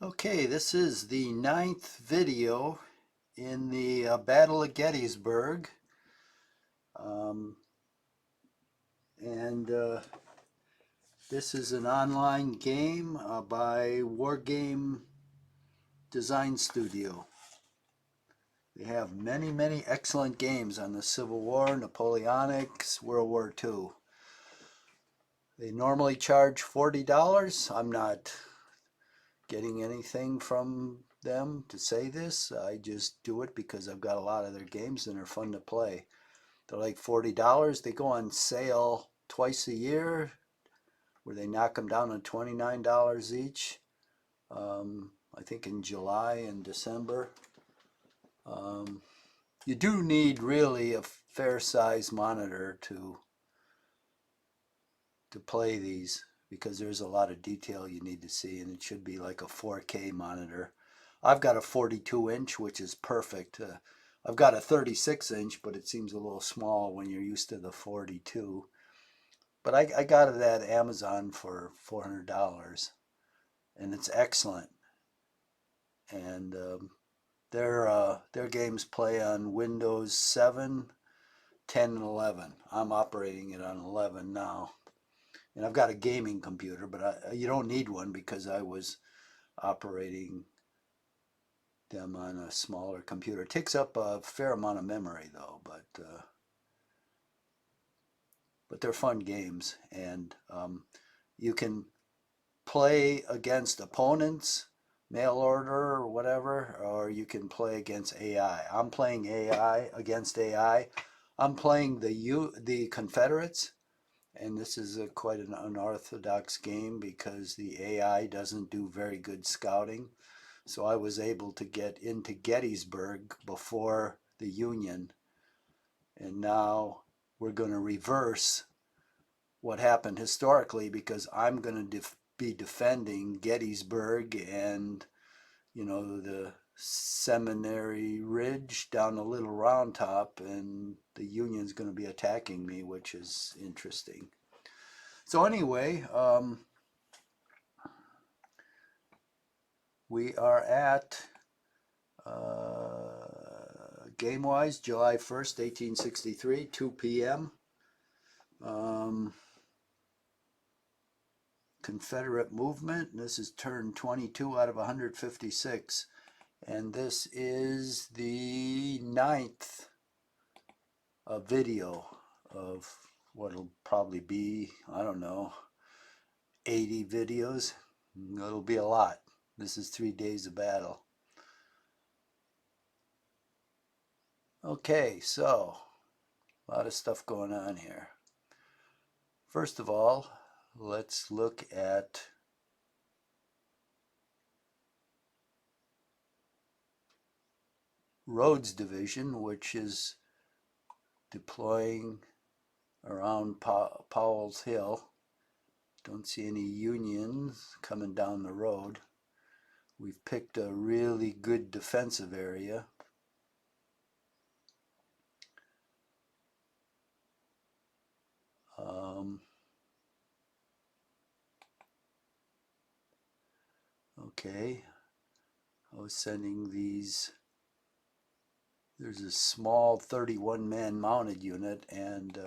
Okay, this is the 9th video in the Battle of Gettysburg. Um, and this is an online game by Wargame Design Studio. They have many excellent games on the Civil War, Napoleonics, World War II. They normally charge $40. I'm not getting anything from them to say this. I just do it because I've got a lot of their games and they're fun to play. They're like $40. They go on sale twice a year where they knock them down to $29 each. I think in July and December. Um, you do need really a fair size monitor to play these because there's a lot of detail you need to see, and it should be like a 4K monitor. I've got a 42-inch, which is perfect. I've got a 36-inch, but it seems a little small when you're used to the 42. But I got it at Amazon for $400, and it's excellent. And their games play on Windows 7, 10, and 11. I'm operating it on 11 now. And I've got a gaming computer, but you don't need one because I was operating them on a smaller computer. It takes up a fair amount of memory though, but they're fun games, and you can play against opponents, mail order or whatever, or you can play against AI. I'm playing AI against AI. I'm playing the Confederates, and this is quite an unorthodox game because the AI doesn't do very good scouting. So I was able to get into Gettysburg before the Union, and now we're going to reverse what happened historically because I'm going to be defending Gettysburg and, the Seminary Ridge down the Little Round Top, and the Union's going to be attacking me, which is interesting. So anyway, we are at game-wise July 1st, 1863, 2 p.m. Confederate movement. This is turn 22 out of 156. And this is the 9th video of what'll probably be, I don't know, 80 videos. It'll be a lot. This is 3 days of battle. Okay, so a lot of stuff going on here. First of all, let's look at Rhodes Division, which is deploying around Powell's Hill. Don't see any Unions coming down the road. We've picked a really good defensive area. Okay, I was sending these. There's a small 31-man mounted unit, and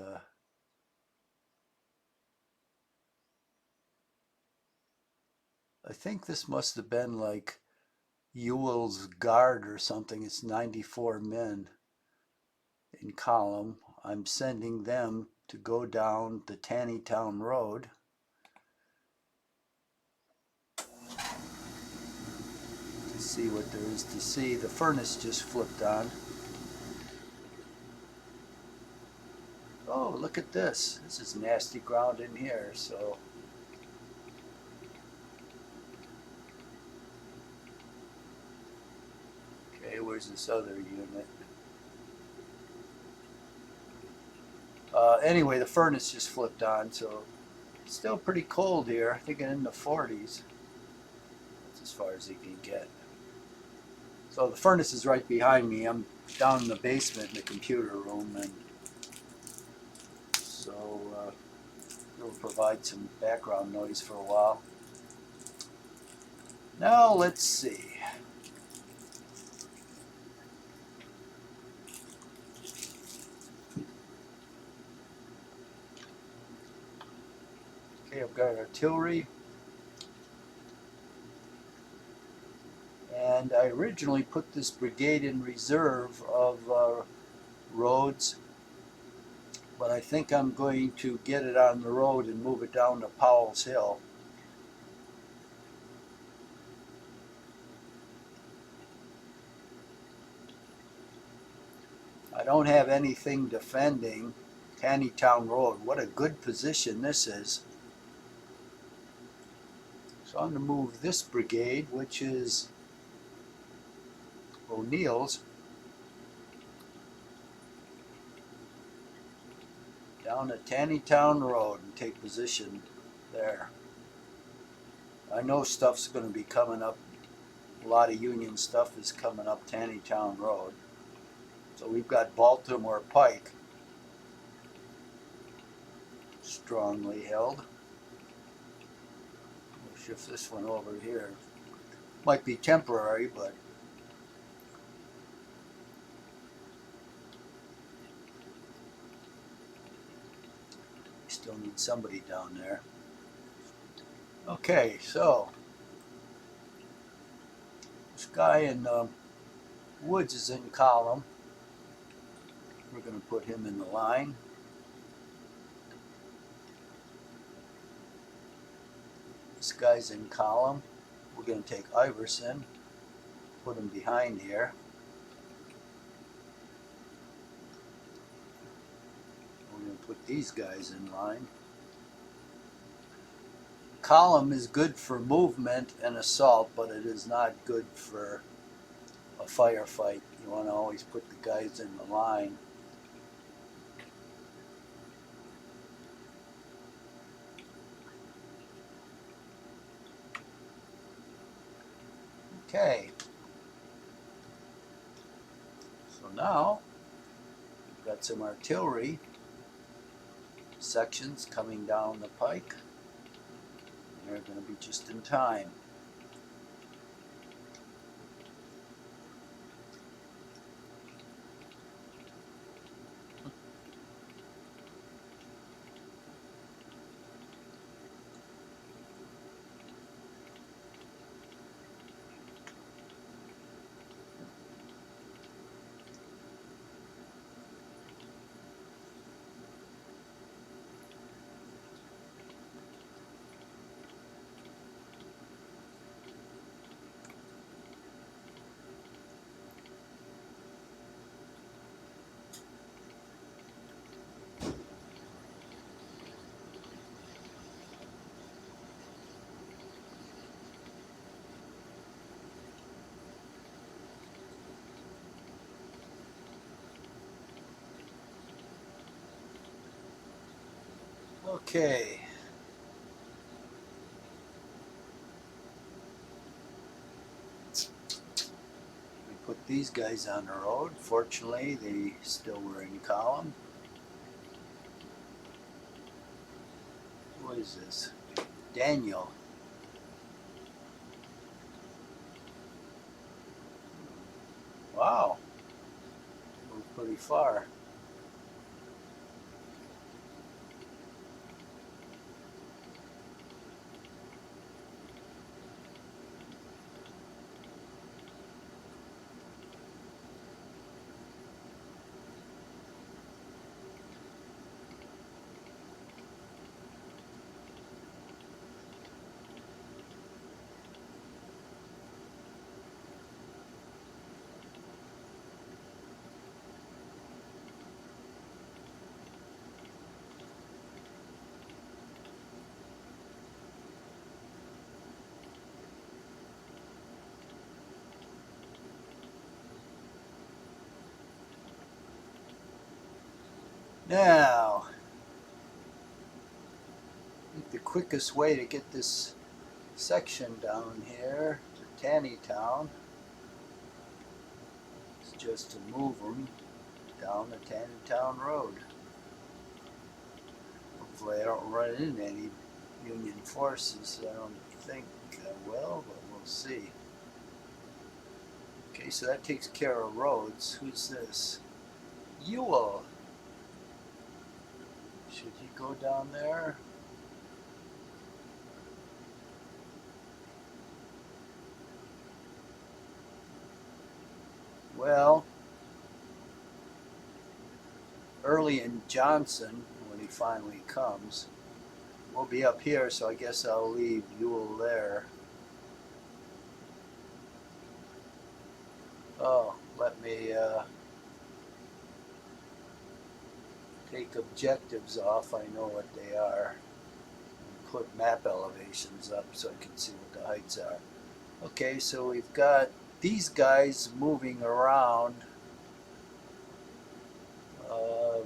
I think this must have been like Ewell's Guard or something. It's 94 men in column. I'm sending them to go down the Taneytown Road. To see what there is to see. The furnace just flipped on. Oh, look at this. This is nasty ground in here, so okay, where's this other unit? Anyway, the furnace just flipped on, so it's still pretty cold here. I think in the 40s. That's as far as it can get. So the furnace is right behind me. I'm down in the basement in the computer room, and so it'll provide some background noise for a while. Now let's see. Okay, I've got artillery. And I originally put this brigade in reserve of roads, but I think I'm going to get it on the road and move it down to Powell's Hill. I don't have anything defending Tannytown Road. What a good position this is. So I'm going to move this brigade, which is O'Neill's, down at Tannytown Road and take position there. I know stuff's going to be coming up. A lot of Union stuff is coming up Tannytown Road. So we've got Baltimore Pike strongly held. We'll shift this one over here. Might be temporary, but we still need somebody down there. Okay, so this guy in Woods is in column. We're going to put him in the line. This guy's in column. We're going to take Iverson, put him behind here. We're going to put these guys in line. Column is good for movement and assault, but it is not good for a firefight. You want to always put the guys in the line. Okay. So now we've got some artillery sections coming down the pike. They're going to be just in time. Okay. We put these guys on the road. Fortunately, they still were in column. Who is this? Daniel. Wow. Moved pretty far. Now, I think the quickest way to get this section down here to Tannytown is just to move them down the Tannytown Road. Hopefully I don't run into any Union forces. I don't think I will, but we'll We'll see. Okay, so that takes care of roads. Who's this? Ewell. Should he go down there? Well, Early and Johnson, when he finally comes, will be up here, so I guess I'll leave Ewell there. Oh, let me take objectives off. I know what they are. And put map elevations up so I can see what the heights are. Okay, so we've got these guys moving around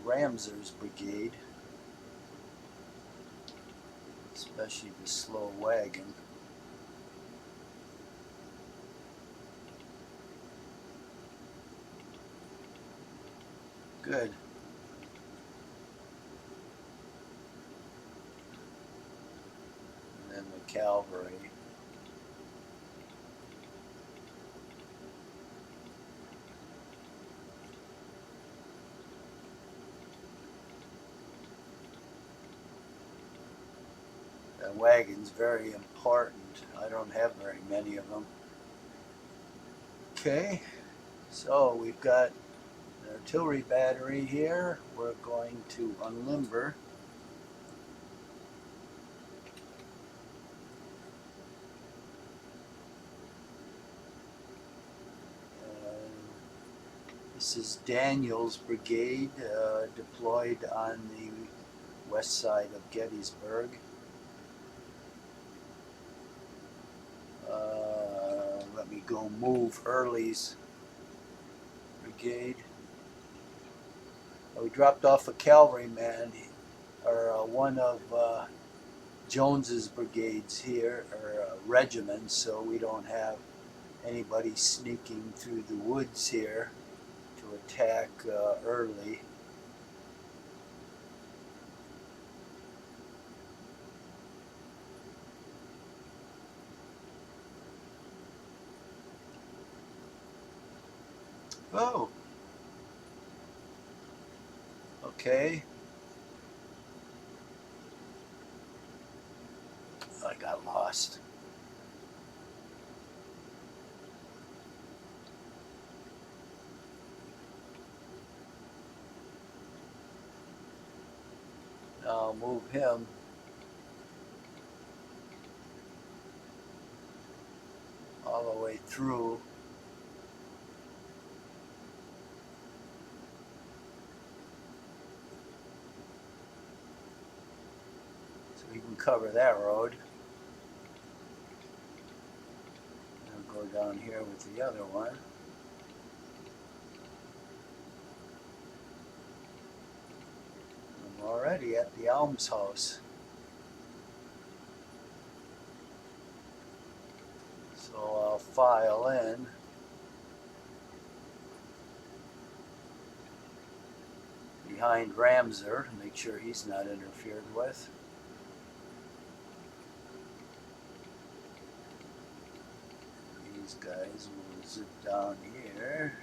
Ramser's brigade, especially the slow wagon. Good. And then the cavalry. The wagon's very important. I don't have very many of them. Okay, so we've got an artillery battery here. We're going to unlimber. This is Daniel's brigade deployed on the west side of Gettysburg. Let me go move Early's brigade. We dropped off a cavalryman, or one of Jones's brigades here, or regiments, so we don't have anybody sneaking through the woods here to attack Early. Oh, okay. I got lost. Now I'll move him. All the way through. So we can cover that road. I'll go down here with the other one. I'm already at the almshouse. So I'll file in. Behind Ramser to make sure he's not interfered with. These guys will zip down here.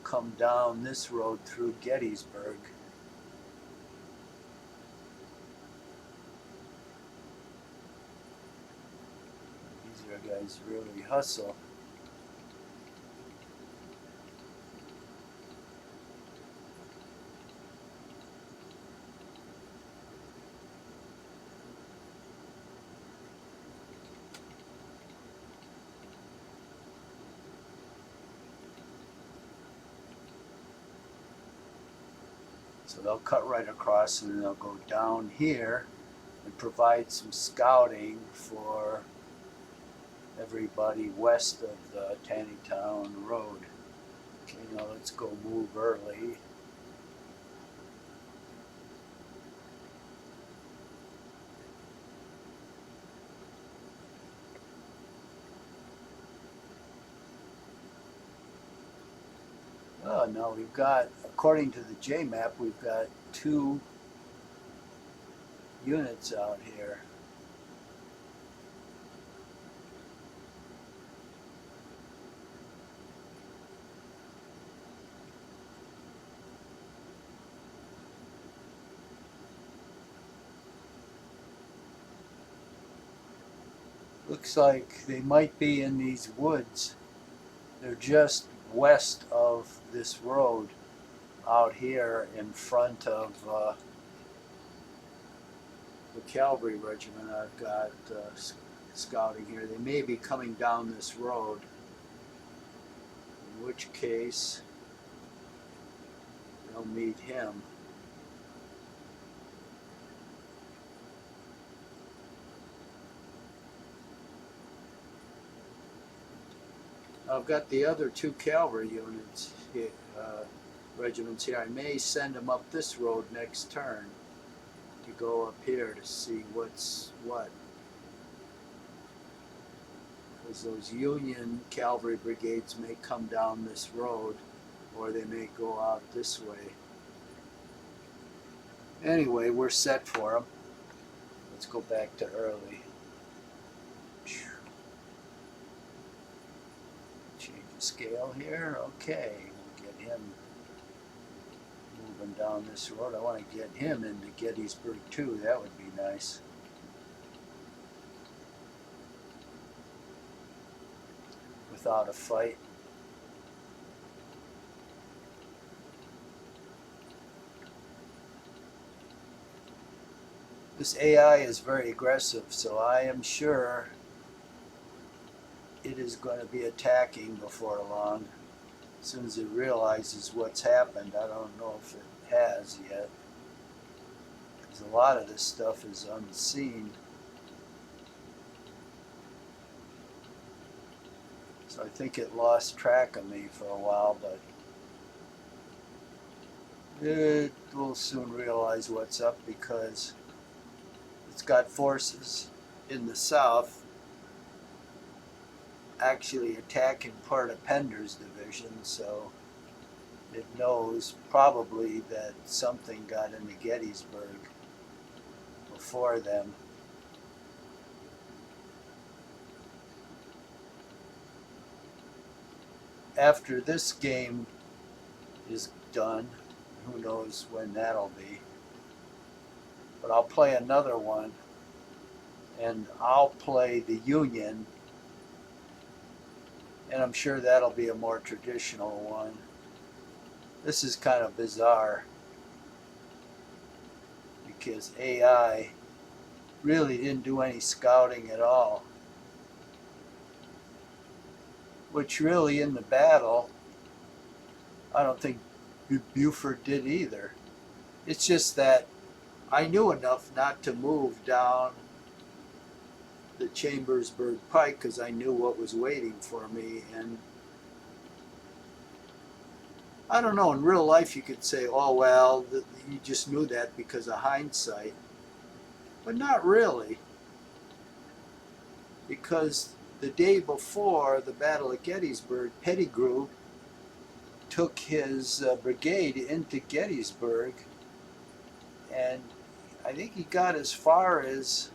Come down this road through Gettysburg. These are guys really hustle. So they'll cut right across and then they'll go down here and provide some scouting for everybody west of the Tannytown Road. Okay, now let's go move early. Oh, now we've got, according to the J map, we've got 2 units out here. Looks like they might be in these woods. They're just west of this road out here in front of the cavalry regiment I've got scouting here. They may be coming down this road, in which case they'll meet him. I've got the other 2 cavalry units here, regiments here. I may send them up this road next turn to go up here to see what's what. Because those Union cavalry brigades may come down this road, or they may go out this way. Anyway, we're set for them. Let's go back to early. Change the scale here. Okay, we'll get him moving down this road. I want to get him into Gettysburg too. That would be nice. Without a fight. This AI is very aggressive, so I am sure it is going to be attacking before long. As soon as it realizes what's happened, I don't know if it has yet. Because a lot of this stuff is unseen. So I think it lost track of me for a while, but it will soon realize what's up because it's got forces in the south actually attacking part of Pender's division, so it knows probably that something got into Gettysburg before them. After this game is done, who knows when that'll be, but I'll play another one, and I'll play the Union, and I'm sure that'll be a more traditional one. This is kind of bizarre because AI really didn't do any scouting at all, which really in the battle I don't think Buford did either. It's just that I knew enough not to move down the Chambersburg Pike because I knew what was waiting for me. And I don't know, in real life you could say, oh well, you just knew that because of hindsight. But not really. Because the day before the Battle of Gettysburg, Pettigrew took his brigade into Gettysburg, and I think he got as far as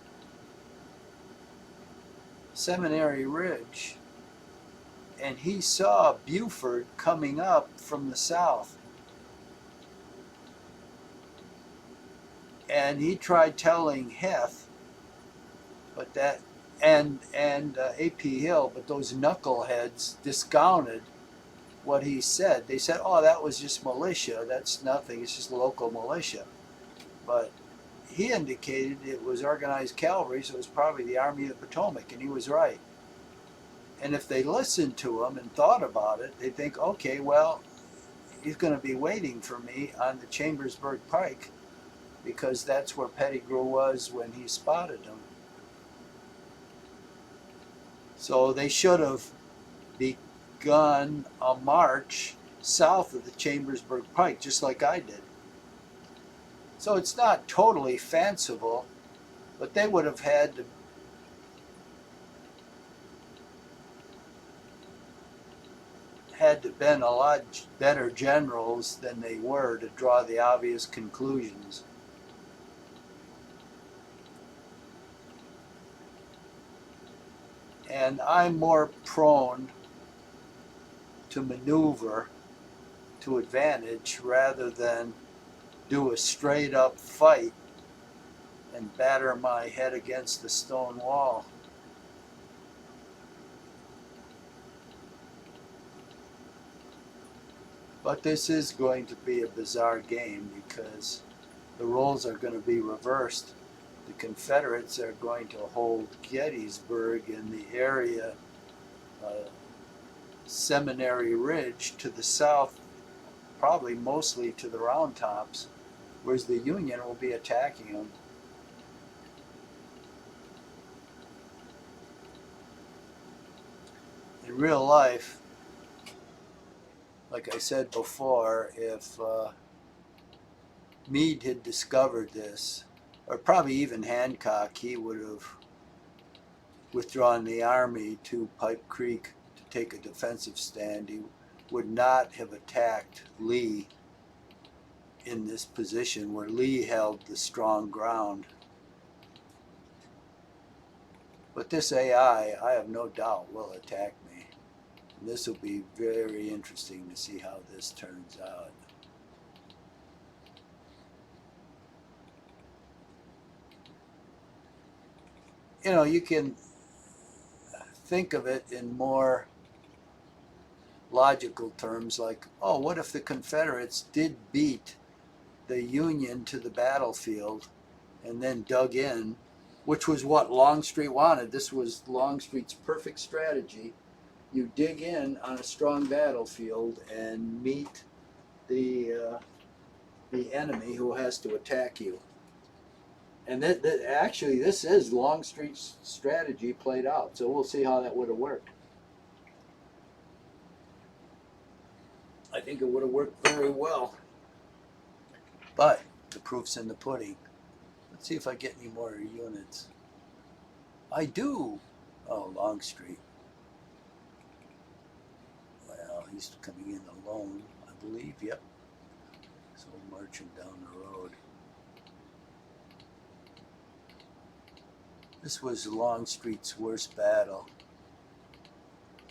Seminary Ridge, and he saw Buford coming up from the south, and he tried telling Heth, but that and A.P. Hill, but those knuckleheads discounted what he said. They said, oh, that was just militia, that's nothing, it's just local militia. But he indicated it was organized cavalry, so it was probably the Army of the Potomac, and he was right. And if they listened to him and thought about it, they'd think, okay, well, he's going to be waiting for me on the Chambersburg Pike because that's where Pettigrew was when he spotted him. So they should have begun a march south of the Chambersburg Pike, just like I did. So it's not totally fanciful, but they would have had to been a lot better generals than they were to draw the obvious conclusions. And I'm more prone to maneuver to advantage rather than do a straight up fight and batter my head against the stone wall. But this is going to be a bizarre game because the roles are going to be reversed. The Confederates are going to hold Gettysburg in the area, uh, Seminary Ridge to the south, probably mostly to the Round Tops, whereas the Union will be attacking them. In real life, like I said before, if Meade had discovered this, or probably even Hancock, he would have withdrawn the army to Pipe Creek to take a defensive stand. He would not have attacked Lee in this position where Lee held the strong ground. But this AI, I have no doubt, will attack me. And this will be very interesting to see how this turns out. You know, you can think of it in more logical terms like, oh, what if the Confederates did beat the Union to the battlefield and then dug in, which was what Longstreet wanted. This was Longstreet's perfect strategy. You dig in on a strong battlefield and meet the enemy who has to attack you. And actually, this is Longstreet's strategy played out. So we'll see how that would have worked. I think it would have worked very well. But the proof's in the pudding. Let's see if I get any more units. I do. Oh, Longstreet. Well, he's coming in alone, I believe. Yep. So marching down the road. This was Longstreet's worst battle.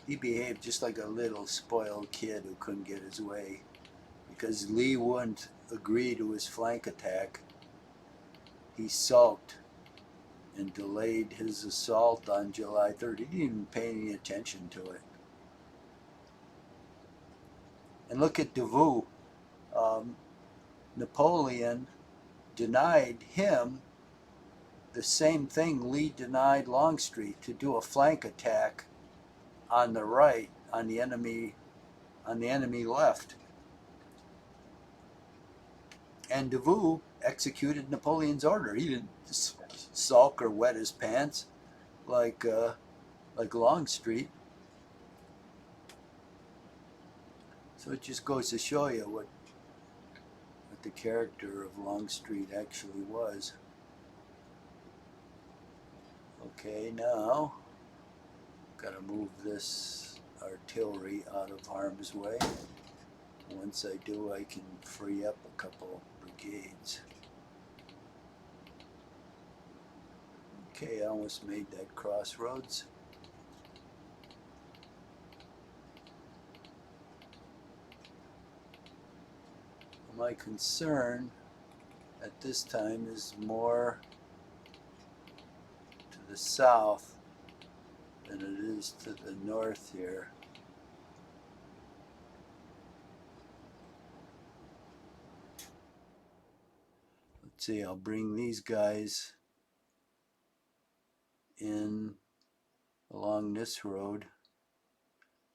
He behaved just like a little spoiled kid who couldn't get his way because Lee wouldn't agree to his flank attack. He sulked and delayed his assault on July 3rd. He didn't even pay any attention to it. And look at Davout. Napoleon denied him the same thing Lee denied Longstreet, to do a flank attack on the right, on the enemy left. And Davout executed Napoleon's order. He didn't sulk or wet his pants like Longstreet. So it just goes to show you what the character of Longstreet actually was. Okay, now gotta move this artillery out of harm's way. Once I do, I can free up a couple brigades. Okay, I almost made that crossroads. My concern at this time is more to the south than it is to the north here. Let's see, I'll bring these guys in along this road.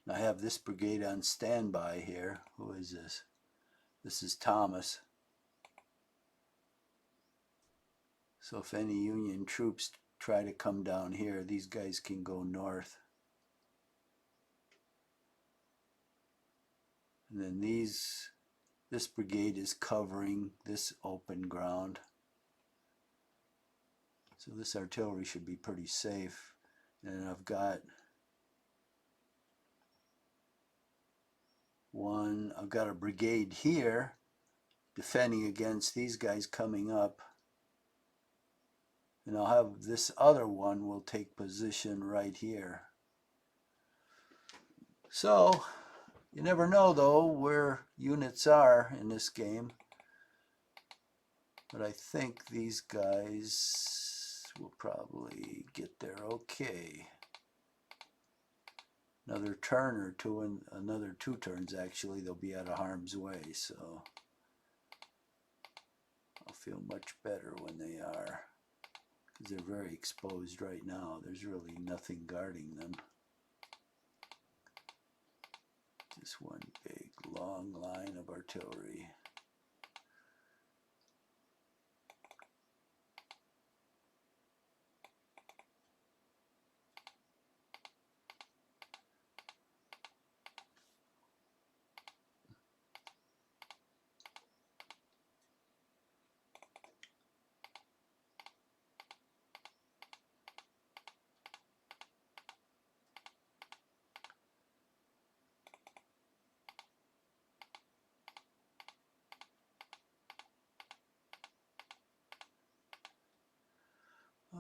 I have this brigade on standby here. Who is this? This is Thomas. So if any Union troops try to come down here, these guys can go north. And then this brigade is covering this open ground. So this artillery should be pretty safe. And I've got a brigade here defending against these guys coming up. And I'll have this other one will take position right here. So you never know though where units are in this game. But I think these guys will probably get there okay. Another turn or two, and another 2 turns actually, they'll be out of harm's way. So I'll feel much better when they are, because they're very exposed right now. There's really nothing guarding them. Just one big long line of artillery.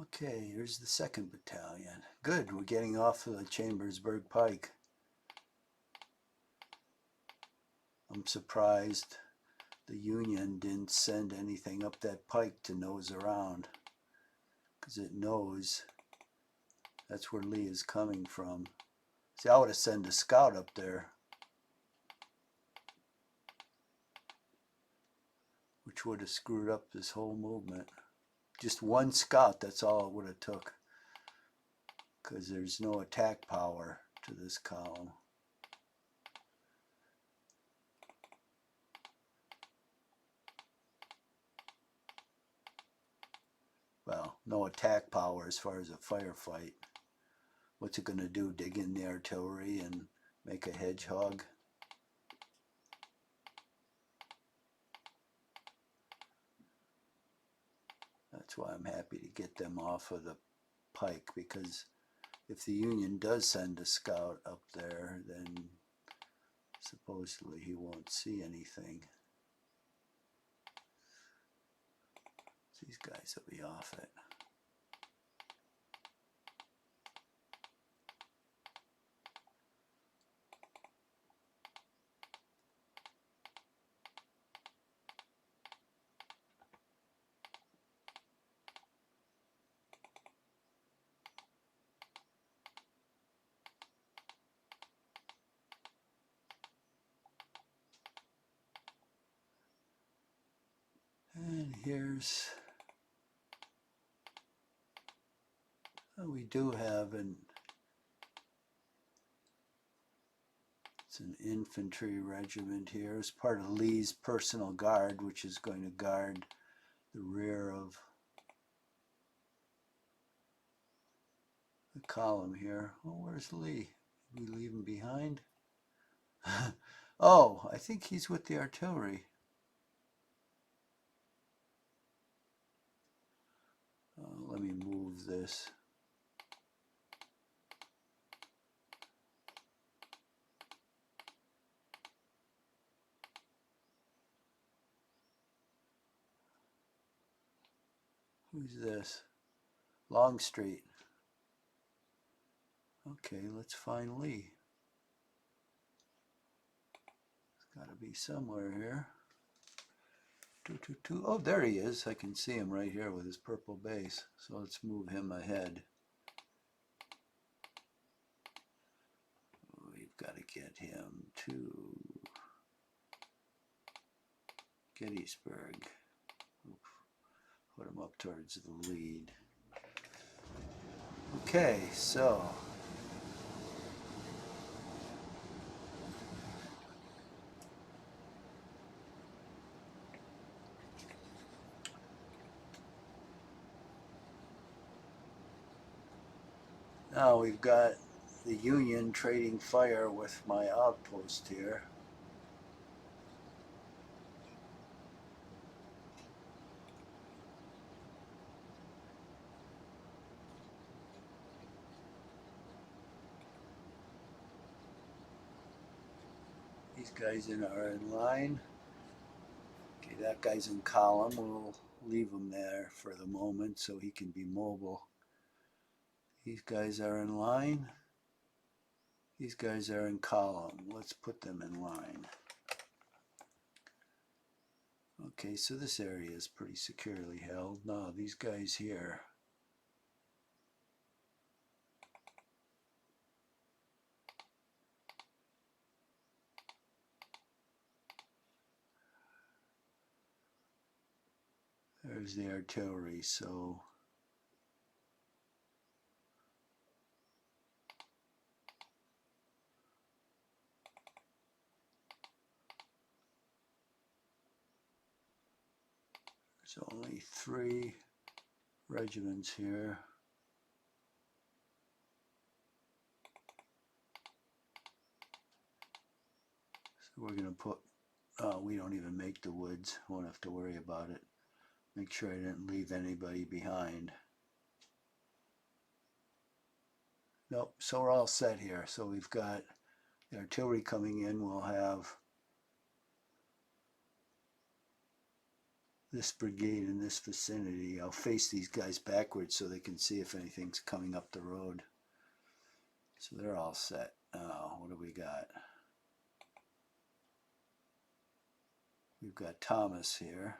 Okay, here's the 2nd Battalion. Good, we're getting off of the Chambersburg Pike. I'm surprised the Union didn't send anything up that pike to nose around, because it knows that's where Lee is coming from. See, I would have sent a scout up there, which would have screwed up this whole movement. Just one scout, that's all it would have took, because there's no attack power to this column. Well, no attack power as far as a firefight. What's it going to do, dig in the artillery and make a hedgehog? That's why I'm happy to get them off of the pike, because if the Union does send a scout up there, then supposedly he won't see anything. These guys will be off it. And here's, we do have it's an infantry regiment here. It's part of Lee's personal guard, which is going to guard the rear of the column here. Oh, where's Lee? Did we leave him behind? Oh, I think he's with the artillery. Let me move this. Who's this? Longstreet. Okay, let's find Lee. It's got to be somewhere here. Oh, there he is. I can see him right here with his purple base. So let's move him ahead. We've got to get him to Gettysburg. Put him up towards the lead. Okay, so now we've got the Union trading fire with my outpost here. These guys are in line. Okay, that guy's in column. We'll leave him there for the moment so he can be mobile. These guys are in line. These guys are in column. Let's put them in line. Okay, so this area is pretty securely held. Now these guys here. There's the artillery, so there's only 3 regiments here. So we're going to put, we don't even make the woods, won't have to worry about it. Make sure I didn't leave anybody behind. Nope, so we're all set here. So we've got the artillery coming in. We'll have this brigade in this vicinity. I'll face these guys backwards so they can see if anything's coming up the road. So they're all set. What do we got? We've got Thomas here.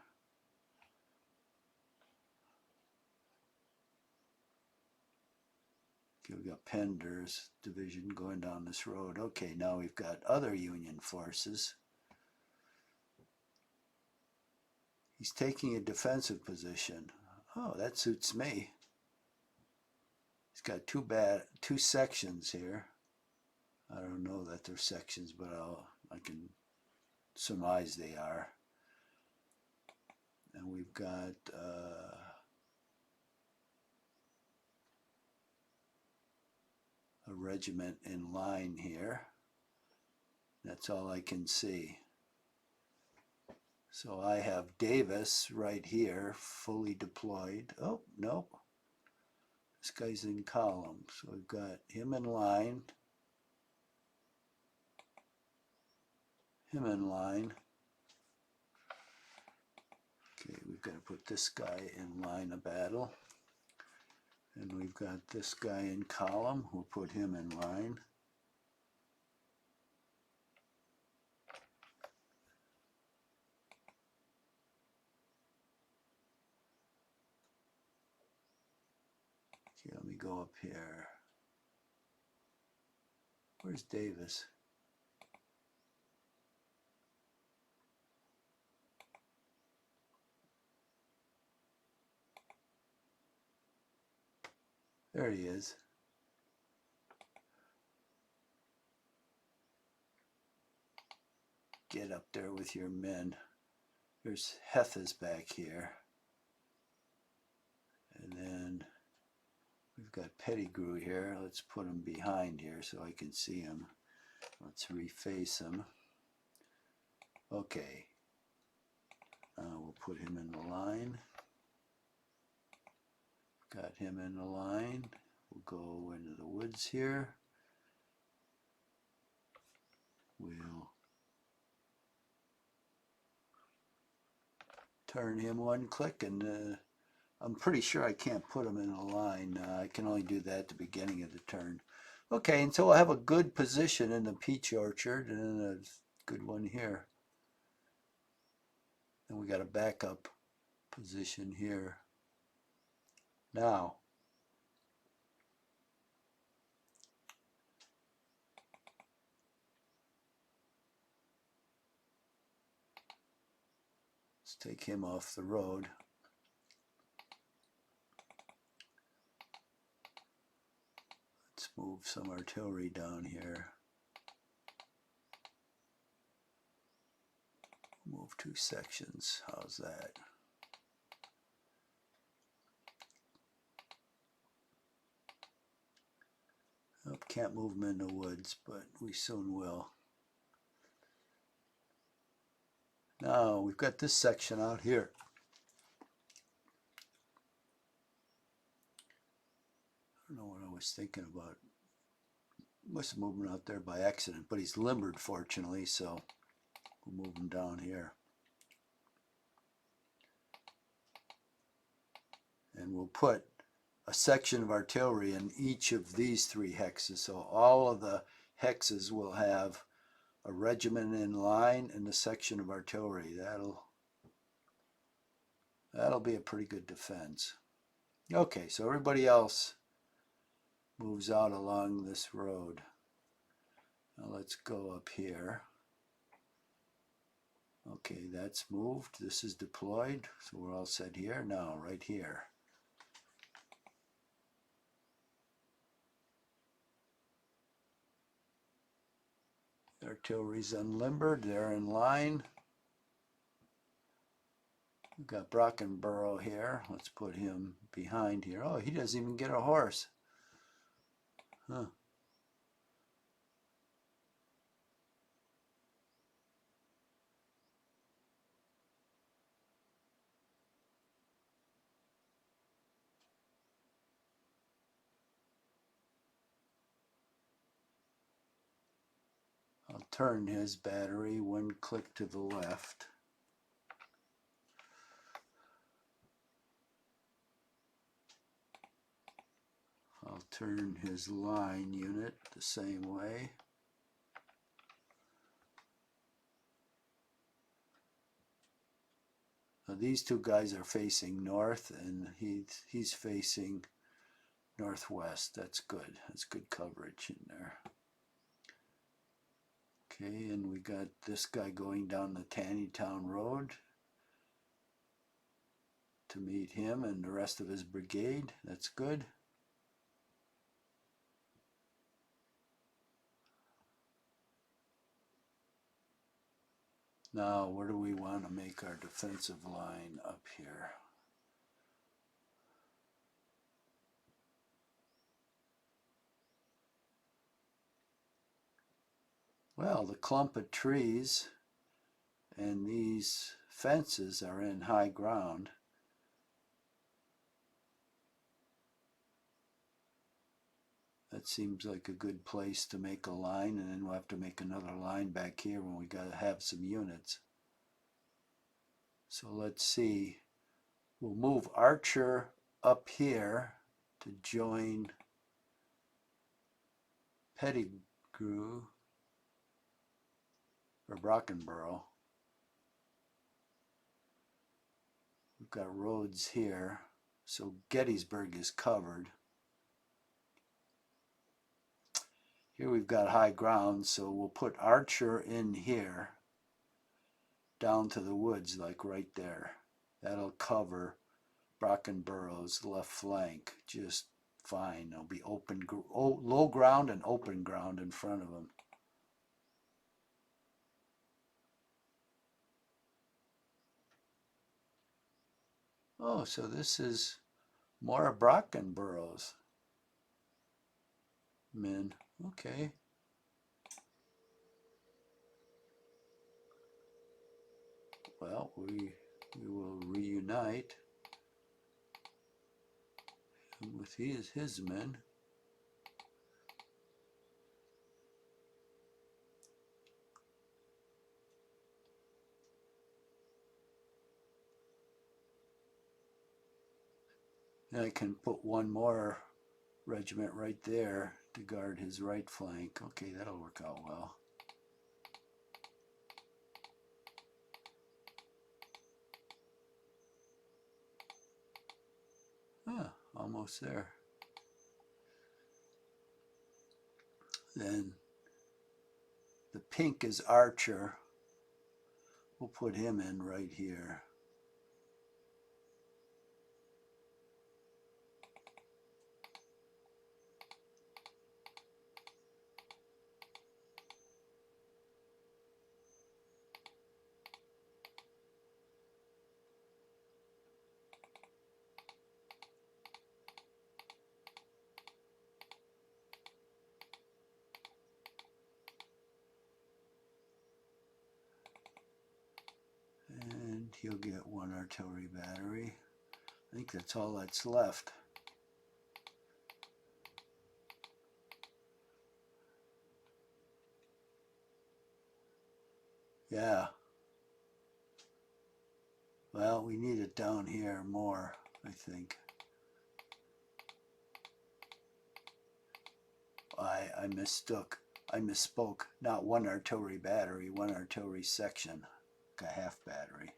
Okay, we've got Pender's division going down this road. Okay, now we've got other Union forces. He's taking a defensive position. Oh, that suits me. He's got two sections here. I don't know that they're sections, but I can surmise they are. And we've got a regiment in line here. That's all I can see. So I have Davis right here, fully deployed. Oh, nope. This guy's in column. So we've got him in line. Him in line. Okay, we've got to put this guy in line of battle. And we've got this guy in column. We'll put him in line. Okay, let me go up here. Where's Davis? There he is. Get up there with your men. There's Heth's back here. And then we've got Pettigrew here. Let's put him behind here so I can see him. Let's reface him. Okay. We'll put him in the line. Got him in the line. We'll go into the woods here. We'll turn him one click, and I'm pretty sure I can't put him in a line. I can only do that at the beginning of the turn. Okay, and so I have a good position in the peach orchard and a good one here. And we got a backup position here. Now, let's take him off the road. Let's move some artillery down here. Move 2 sections. How's that? Oh, can't move them in the woods, but we soon will. Now we've got this section out here. I don't know what I was thinking about. Must have moved him out there by accident, but he's limbered fortunately, so We'll move them down here. And we'll put a section of artillery in each of these 3 hexes. So all of the hexes will have a regiment in line and a section of artillery. That'll be a pretty good defense. Okay, so everybody else moves out along this road. Now let's go up here. Okay, that's moved. This is deployed. So we're all set here. Now, right here. Artillery's unlimbered. They're in line. We've got Brockenborough here. Let's put him behind here. Oh, he doesn't even get a horse. Huh. I'll turn his battery 1 click to the left. I'll turn his line unit the same way. Now these 2 guys are facing north and he's facing northwest. That's good. That's good coverage in there. Okay, and we got this guy going down the Tannytown Road to meet him and the rest of his brigade. That's good. Now, where do we want to make our defensive line up here? Well, the clump of trees and these fences are in high ground. That seems like a good place to make a line, and then we'll have to make another line back here when we got to have some units. So let's see. We'll move Archer up here to join Pettigrew or Brockenborough. We've got roads here, so Gettysburg is covered. Here we've got high ground, so we'll put Archer in here down to the woods, like right there. That'll cover Brockenborough's left flank just fine. There'll be open, low ground and open ground in front of them. Oh, so this is more of Brockenborough's men. Okay. Well, we will reunite with his men. And I can put 1 more regiment right there to guard his right flank. Okay, that'll work out well. Ah, almost there. Then the pink is Archer. We'll put him in right here. And he'll get 1 artillery battery. I think that's all that's left. Yeah. Well, we need it down here more, I think. I mistook. I misspoke. Not one artillery battery, one artillery section. Like a half battery.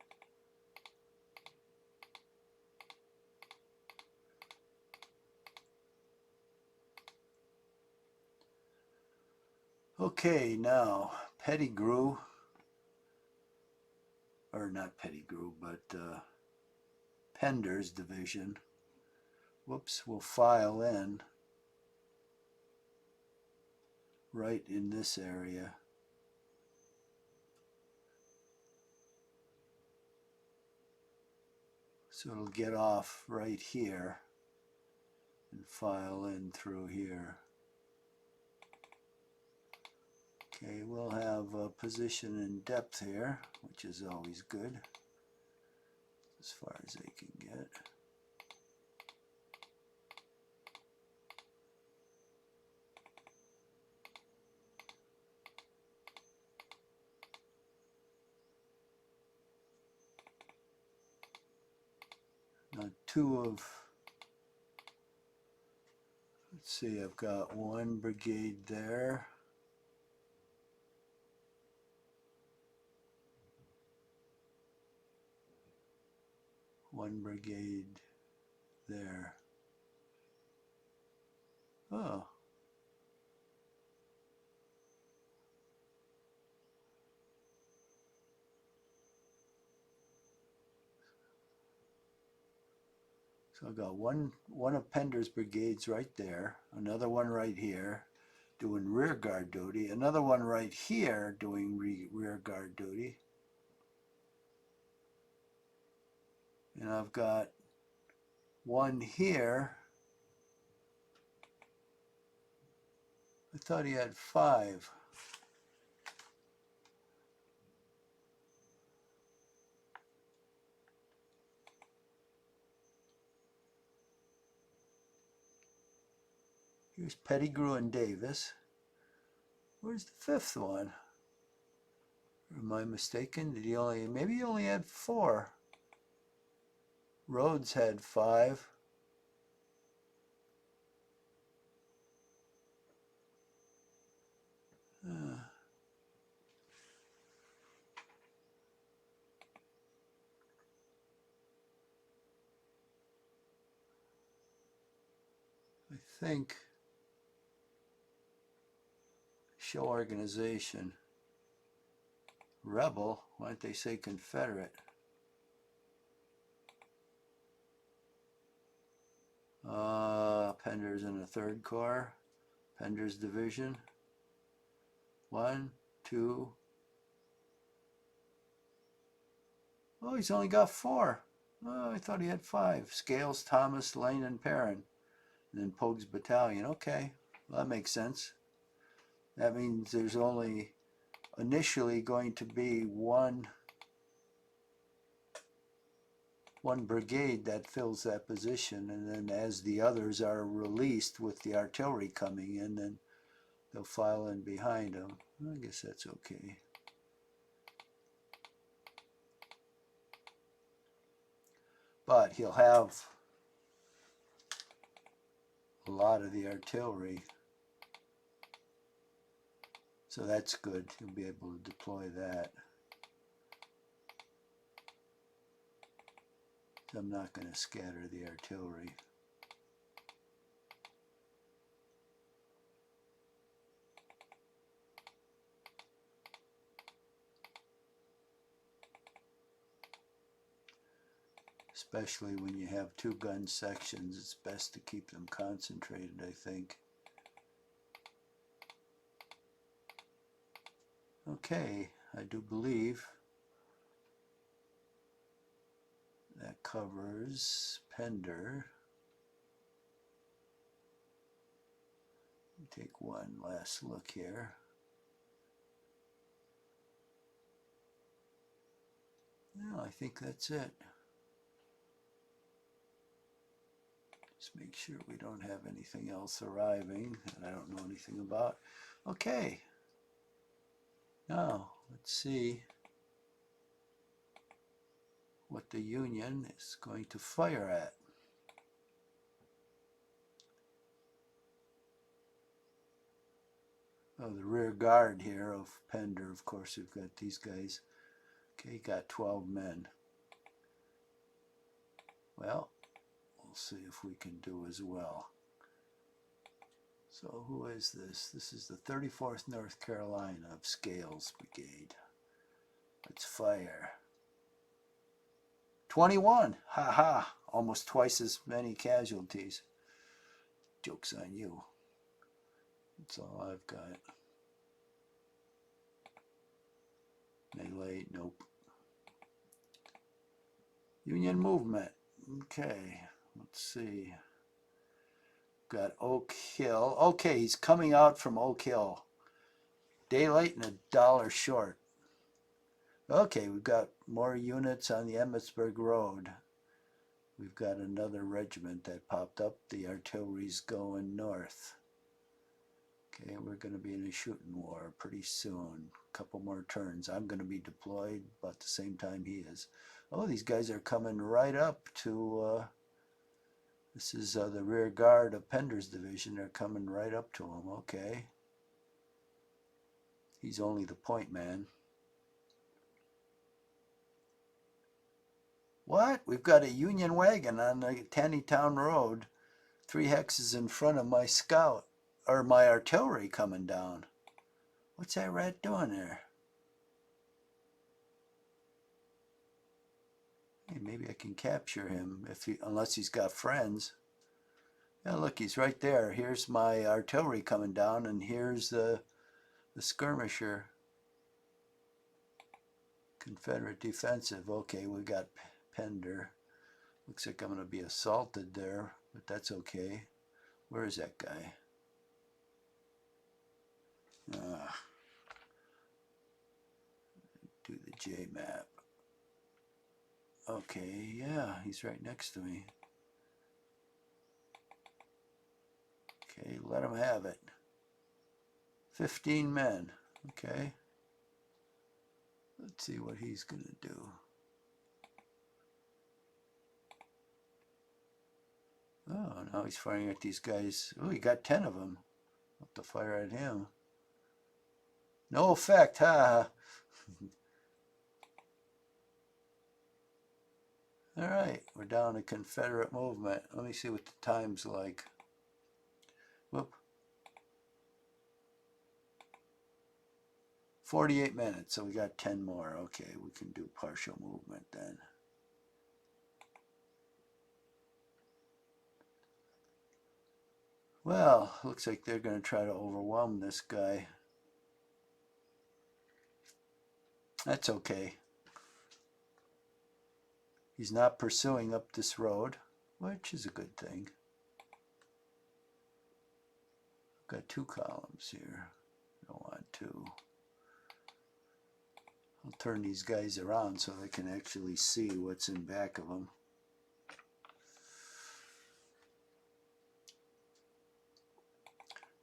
Okay, now Pettigrew, or not Pettigrew, but Pender's division. Whoops, we'll file in right in this area. So it'll get off right here and file in through here. Okay, we'll have a position and depth here, which is always good, as far as they can get. Now let's see, I've got one brigade there. One brigade there. Oh. So I've got one of Pender's brigades right there, another one right here doing rear guard duty, another one right here doing rear guard duty. And I've got one here. I thought he had 5. Here's Pettigrew and Davis. Where's the 5th one? Am I mistaken? Maybe he only had 4. Rhodes had 5. I think show organization. Rebel, why don't they say Confederate? Pender's in the 3rd Corps. Pender's division. 1, 2. Oh, he's only got 4. Oh, I thought he had 5. Scales, Thomas, Lane, and Perrin. And then Pogue's battalion. Okay, well, that makes sense. That means there's only initially going to be one brigade that fills that position, and then as the others are released with the artillery coming in, then they'll file in behind them. I guess that's okay. But he'll have a lot of the artillery, so that's good. He'll be able to deploy that. I'm not going to scatter the artillery. Especially when you have 2 gun sections, it's best to keep them concentrated, I think. Okay, I do believe that covers Pender. Take one last look here. No, I think that's it. Just make sure we don't have anything else arriving that I don't know anything about. Okay. Now, let's see. what the Union is going to fire at. Oh, the rear guard here of Pender, of course, we've got these guys. Okay, got 12 men. Well, we'll see if we can do as well. So who is this? This is the 34th North Carolina of Scales Brigade. Let's fire. 21! Ha ha! Almost twice as many casualties. Joke's on you. That's all I've got. Melee, nope. Union movement. Okay, let's see. Got Oak Hill. Okay, he's coming out from Oak Hill. Daylight and $1 short. Okay, we've got more units on the Emmitsburg Road. We've got another regiment that popped up. The artillery's going north. Okay, we're going to be in a shooting war pretty soon. A couple more turns. I'm going to be deployed about the same time he is. Oh, these guys are coming right up to, this is the rear guard of Pender's division. They're coming right up to him. Okay. He's only the point man. What? We've got a Union wagon on the Taneytown Road. 3 hexes in front of my scout, or my artillery coming down. What's that rat doing there? Hey, maybe I can capture him if he, unless he's got friends. Yeah, look, he's right there. Here's my artillery coming down, and here's the skirmisher. Confederate defensive. Okay, we got Pender. Looks like I'm going to be assaulted there, but that's okay. Where is that guy? Do the J map. Okay, yeah, he's right next to me. Okay, let him have it. 15 men. Okay. Let's see what he's going to do. Oh, now he's firing at these guys. Oh, he got 10 of them. I'll have to fire at him. No effect, ha! Alright, we're down to Confederate movement. Let me see what the time's like. Whoop. 48 minutes, so we got 10 more. Okay, we can do partial movement then. Well, looks like they're going to try to overwhelm this guy. That's okay. He's not pursuing up this road, which is a good thing. I've got 2 columns here. I don't want 2. I'll turn these guys around so they can actually see what's in back of them.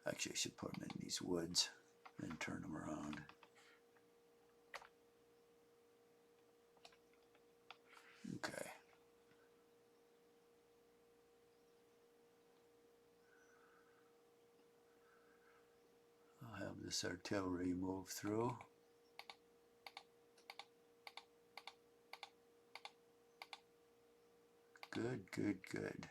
Actually, I should put them in these woods and turn them around. Okay. I'll have this artillery move through. Good, good, good.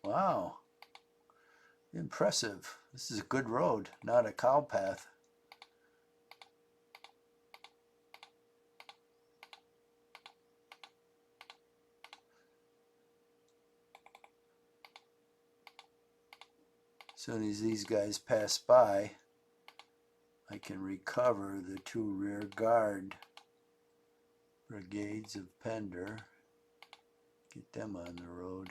Wow. Impressive. This is a good road, not a cow path. As soon as these guys pass by, I can recover the 2 rear guard brigades of Pender, get them on the road.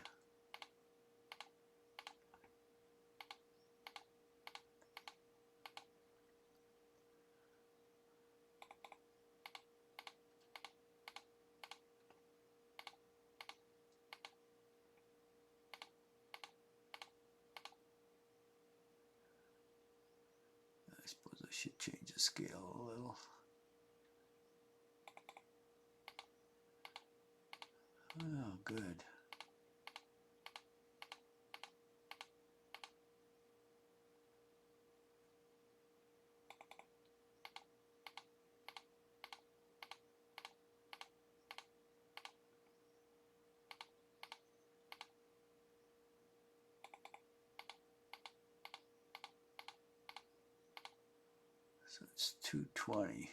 I suppose I should change the scale a little. good. So it's 220.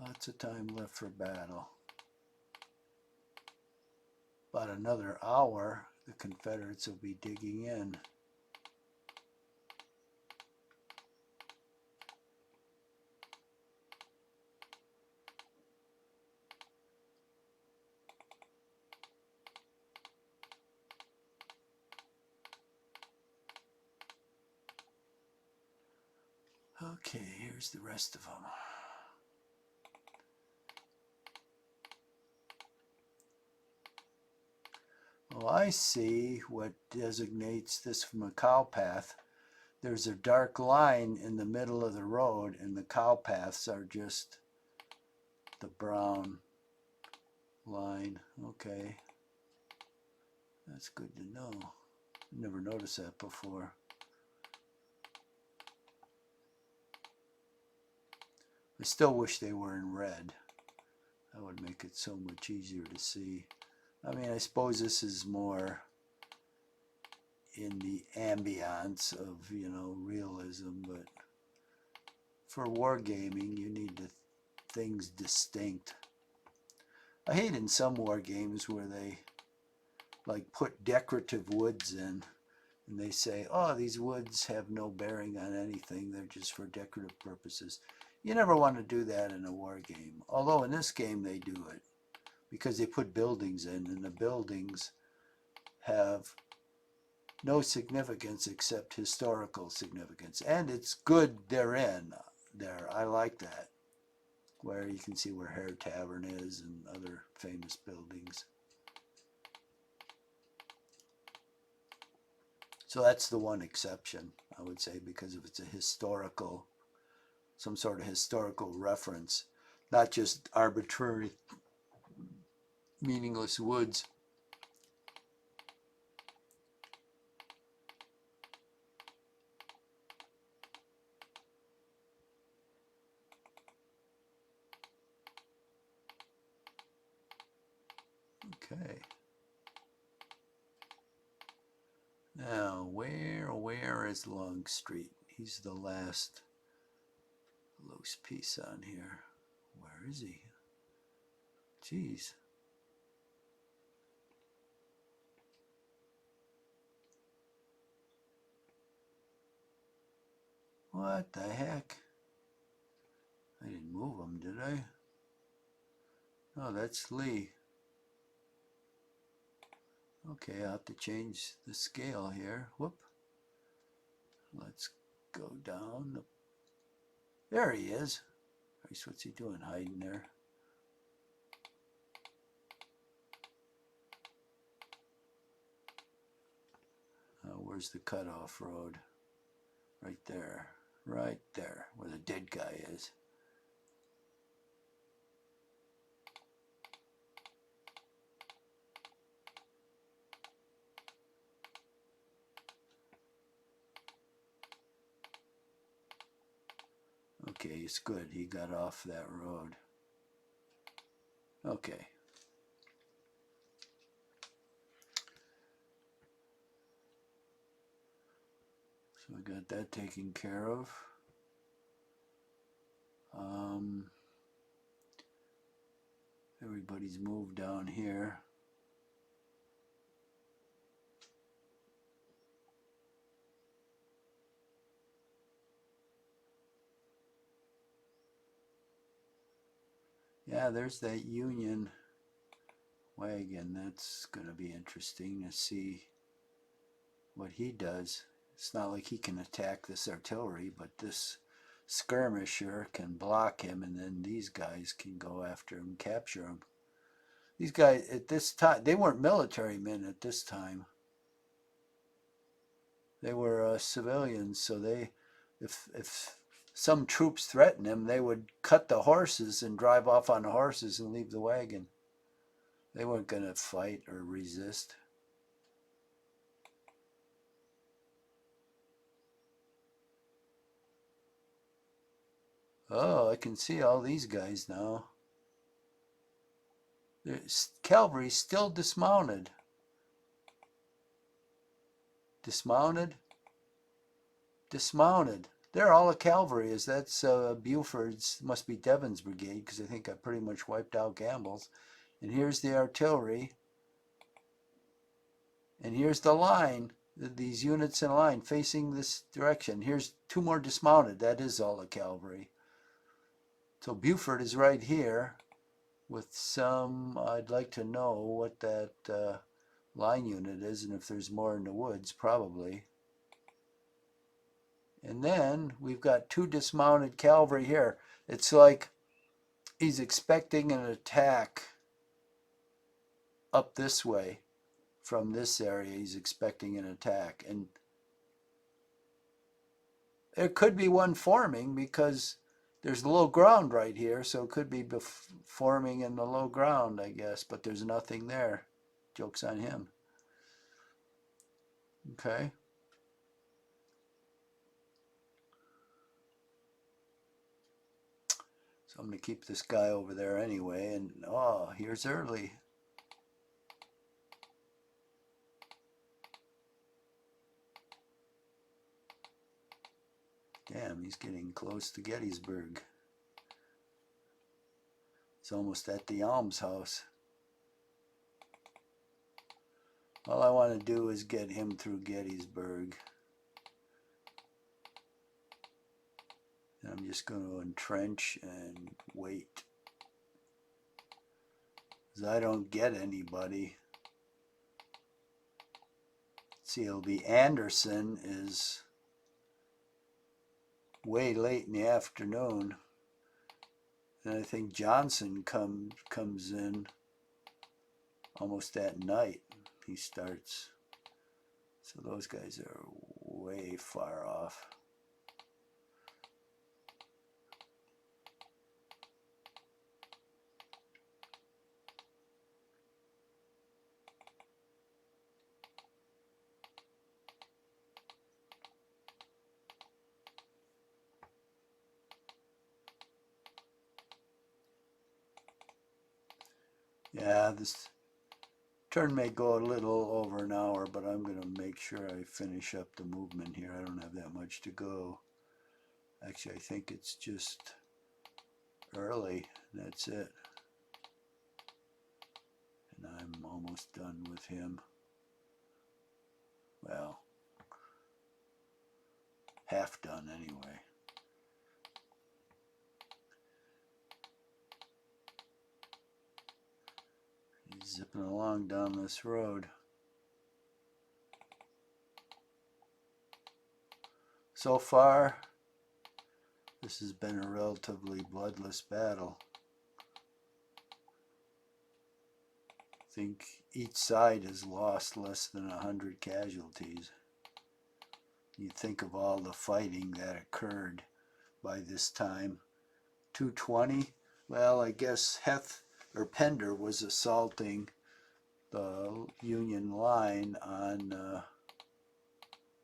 Lots of time left for battle. About another hour, the Confederates will be digging in. Okay, here's the rest of them. Well, I see what designates this from a cow path. There's a dark line in the middle of the road, and the cow paths are just the brown line. Okay, that's good to know. Never noticed that before. I still wish they were in red. That would make it so much easier to see. I mean, I suppose this is more in the ambiance of, you know, realism, but for wargaming, you need things distinct. I hate in some war games where they like put decorative woods in and they say, oh, these woods have no bearing on anything, they're just for decorative purposes. You never want to do that in a war game, although in this game they do it because they put buildings in, and the buildings have no significance except historical significance, and it's good they're in there. I like that, where you can see where Hare Tavern is and other famous buildings. So that's the one exception, I would say, because if it's a historical, some sort of historical reference, not just arbitrary, meaningless woods. Okay. Now, where is Longstreet? He's the last loose piece on here. Where is he? Jeez. What the heck? I didn't move him, did I? Oh, that's Lee. Okay, I'll have to change the scale here. Whoop. Let's go down. There he is. Christ, what's he doing hiding there? Where's the cutoff road? Right there. Right there, where the dead guy is. Okay, it's good. He got off that road. Okay. So we got that taken care of. Everybody's moved down here. Yeah, there's that Union wagon. That's going to be interesting to see what he does. It's not like he can attack this artillery, but this skirmisher can block him, and then these guys can go after him, capture him. These guys at this time, they weren't military men at this time. They were civilians, so they, if some troops threaten him, they would cut the horses and drive off on the horses and leave the wagon. They weren't going to fight or resist. Oh, I can see all these guys now. The cavalry's still dismounted. Dismounted? Dismounted. They're all the cavalry. That's Buford's, must be Devon's brigade, because I think I pretty much wiped out Gamble's. And here's the artillery. And here's the line. These units in a line facing this direction. Here's two more dismounted. That is all the cavalry. So Buford is right here with some, I'd like to know what that line unit is and if there's more in the woods, probably. And then we've got two dismounted cavalry here. It's like he's expecting an attack up this way. From this area, he's expecting an attack. And there could be one forming because there's low ground right here, so it could be forming in the low ground, I guess, but there's nothing there. Joke's on him. Okay. So I'm going to keep this guy over there anyway, and oh, here's Early. Damn, he's getting close to Gettysburg. It's almost at the almshouse. All I want to do is get him through Gettysburg. And I'm just going to entrench and wait. Because I don't get anybody. See, it'll be Anderson is way late in the afternoon. And I think Johnson comes in almost at night. He starts. So those guys are way far off. Yeah, this turn may go a little over an hour, but I'm going to make sure I finish up the movement here. I don't have that much to go. Actually, I think it's just Early. That's it. And I'm almost done with him. Well, half done anyway. He's zipping along down this road. So far, this has been a relatively bloodless battle. I think each side has lost less than 100 casualties. You think of all the fighting that occurred by this time. 220, well, I guess Pender was assaulting the Union line on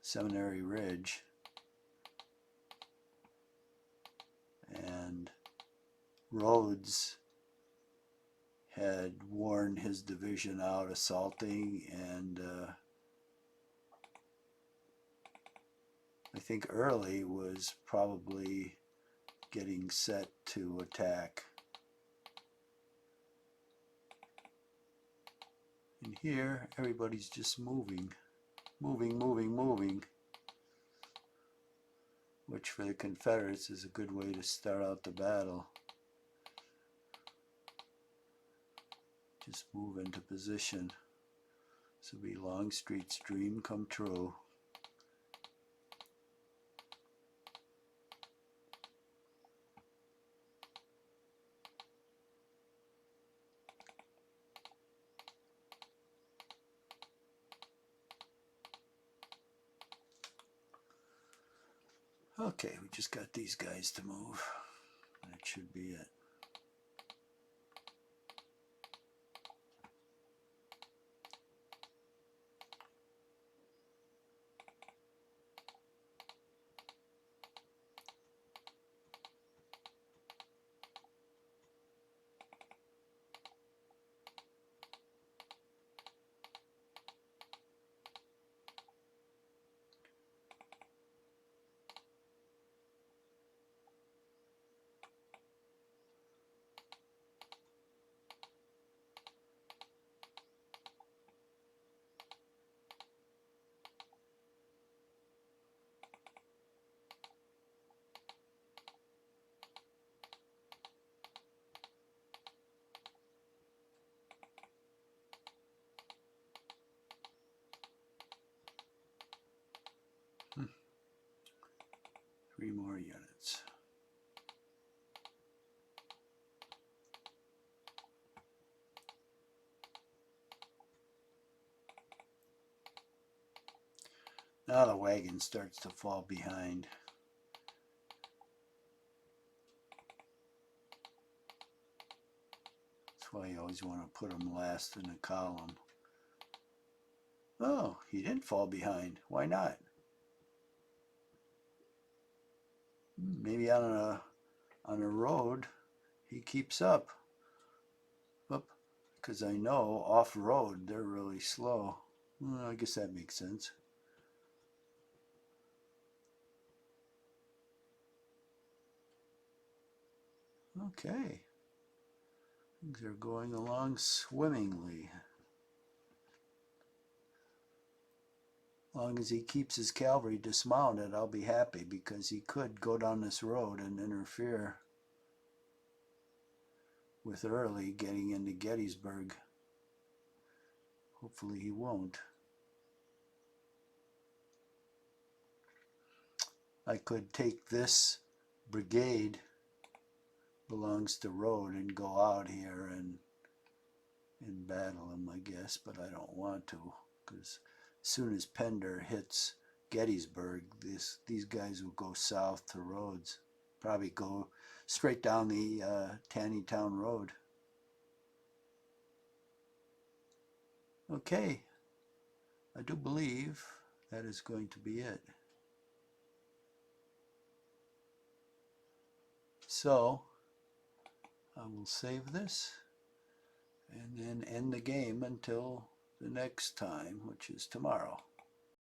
Seminary Ridge. And Rhodes had worn his division out assaulting, and I think Early was probably getting set to attack. And here, everybody's just moving, which for the Confederates is a good way to start out the battle. Just move into position. This will be Longstreet's dream come true. Okay, we just got these guys to move. That should be it. Three more units. Now the wagon starts to fall behind. That's why you always want to put them last in the column. Oh, he didn't fall behind. Why not? Maybe on a road he keeps up. Because I know off-road they're really slow. Well, I guess that makes sense. Okay. Things are going along swimmingly. As long as he keeps his cavalry dismounted, I'll be happy, because he could go down this road and interfere with Early getting into Gettysburg. Hopefully he won't. I could take this brigade, belongs to Road, and go out here and battle him, I guess, but I don't want to, because as soon as Pender hits Gettysburg, these guys will go south to Rhodes, probably go straight down the Taneytown Road. Okay, I do believe that is going to be it. So I will save this and then end the game until the next time, which is tomorrow.